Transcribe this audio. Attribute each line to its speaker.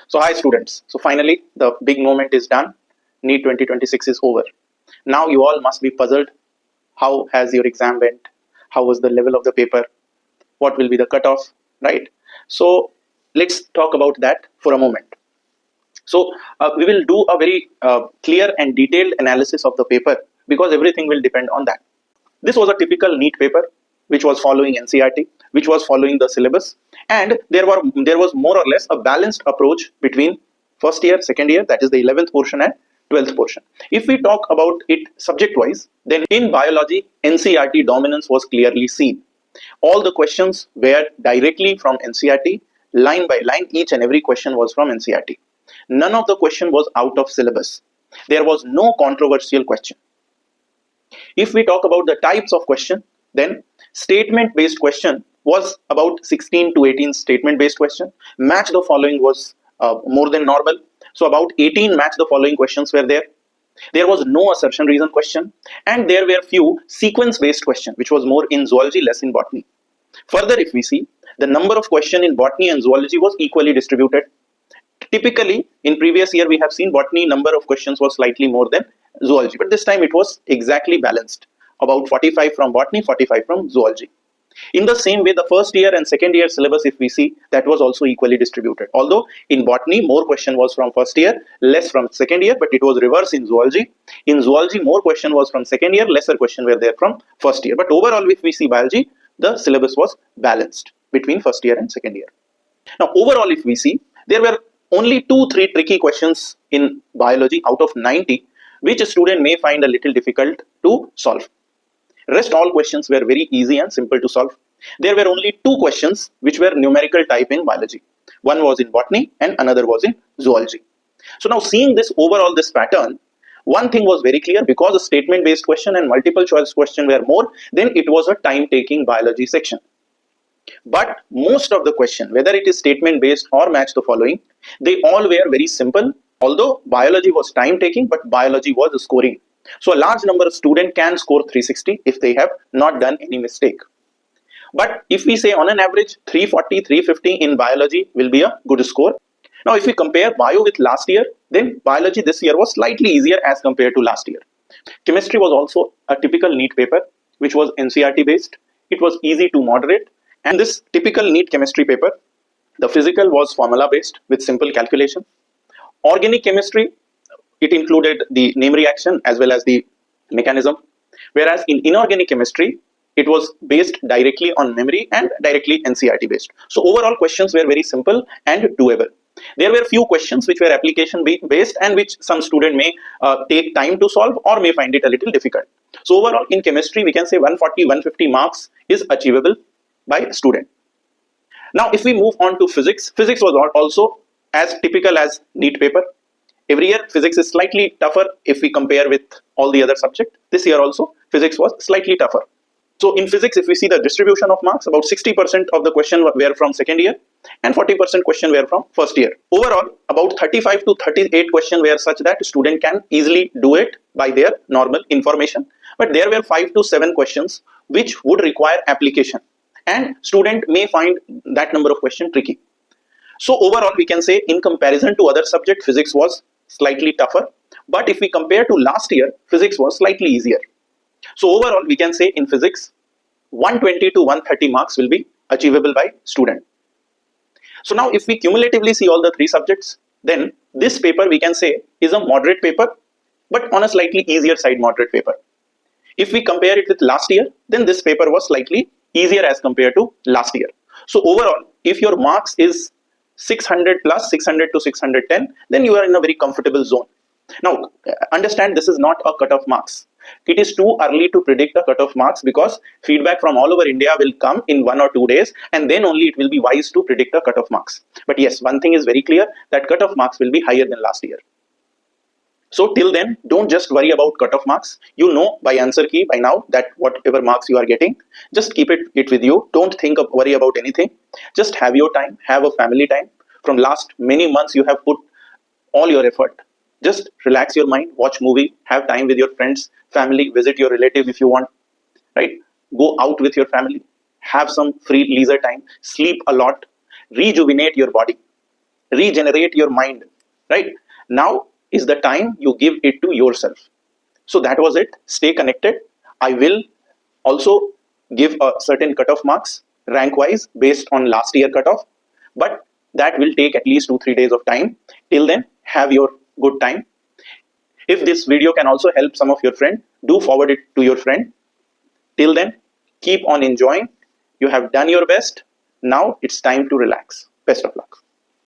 Speaker 1: So hi students, so finally the big moment is done. NEET 2026 is over. Now you all must be puzzled. How has your exam went? How was the level of the paper? What will be the cutoff, right? So let's talk about that for a moment. So we will do a very clear and detailed analysis of the paper because everything will depend on that. This was a typical NEET paper which was following NCERT, which was following the syllabus, and there was more or less a balanced approach between first year, second year, that is the 11th portion and 12th portion. If we talk about it subject wise, then in biology, NCERT dominance was clearly seen. All the questions were directly from NCERT, line by line, each and every question was from NCERT. None of the question was out of syllabus. There was no controversial question. If we talk about the types of question, then statement based question was about 16 to 18 statement based question. Match the following was more than normal. So about 18 match the following questions were there. There was no assertion reason question, and there were few sequence based question, which was more in zoology, less in botany. Further, if we see, the number of question in botany and zoology was equally distributed. Typically, in previous year, we have seen botany number of questions was slightly more than zoology, but this time it was exactly balanced, about 45 from botany, 45 from zoology. In the same way, the first year and second year syllabus, if we see, that was also equally distributed. Although in botany, more question was from first year, less from second year, but it was reverse in zoology. In zoology, more question was from second year, lesser question were there from first year. But overall, if we see biology, the syllabus was balanced between first year and second year. Now, overall, if we see, there were only 2-3 tricky questions in biology out of 90, which a student may find a little difficult to solve. Rest all questions were very easy and simple to solve. There were only 2 questions which were numerical type in biology. One was in botany and another was in zoology. So now seeing this overall, this pattern, one thing was very clear: because a statement based question and multiple choice question were more, then it was a time taking biology section. But most of the question, whether it is statement based or match the following, they all were very simple. Although biology was time taking, but biology was scoring. So a large number of students can score 360 if they have not done any mistake. But if we say on an average 340, 350 in biology will be a good score. Now if we compare bio with last year, then biology this year was slightly easier as compared to last year. Chemistry was also a typical NEET paper, which was NCERT based. It was easy to moderate. And this typical NEET chemistry paper, the physical was formula based with simple calculation. Organic chemistry, it included the name reaction as well as the mechanism. Whereas in inorganic chemistry, it was based directly on memory and directly NCERT based. So overall questions were very simple and doable. There were few questions which were application based and which some student may take time to solve or may find it a little difficult. So overall in chemistry, we can say 140, 150 marks is achievable by student. Now if we move on to physics, physics was also as typical as NEET paper. Every year physics is slightly tougher if we compare with all the other subjects. This year also physics was slightly tougher. So in physics, if we see the distribution of marks, about 60% of the question were from second year and 40% question were from first year. Overall, about 35 to 38 question were such that student can easily do it by their normal information. But there were 5 to 7 questions which would require application, and student may find that number of questions tricky. So overall, we can say in comparison to other subjects, physics was slightly tougher. But if we compare to last year, physics was slightly easier. So overall, we can say in physics, 120 to 130 marks will be achievable by student. So now if we cumulatively see all the 3 subjects, then this paper we can say is a moderate paper, but on a slightly easier side moderate paper. If we compare it with last year, then this paper was slightly easier as compared to last year. So overall, if your marks is 600 plus 600 to 610, then you are in a very comfortable zone. Now understand, this is not a cutoff marks. It is too early to predict a cutoff marks because feedback from all over India will come in 1 or 2 days, and then only it will be wise to predict a cutoff marks. But yes, one thing is very clear, that cutoff marks will be higher than last year. So till then, don't just worry about cutoff marks. You know by answer key by now that whatever marks you are getting, just keep it with you. Don't worry about anything. Just have your time, have a family time. From last many months, you have put all your effort. Just relax your mind, watch movie, have time with your friends, family, visit your relative if you want, right? Go out with your family, have some free leisure time, sleep a lot, rejuvenate your body. regenerate your mind, right? Now is the time you give it to yourself. So that was it. Stay connected. I will also give a certain cutoff marks rank wise based on last year cutoff, but that will take at least 2-3 days of time. Till then, have your good time. If this video can also help some of your friend, do forward it to your friend. Till then, keep on enjoying. You have done your best. Now it's time to relax. Best of luck.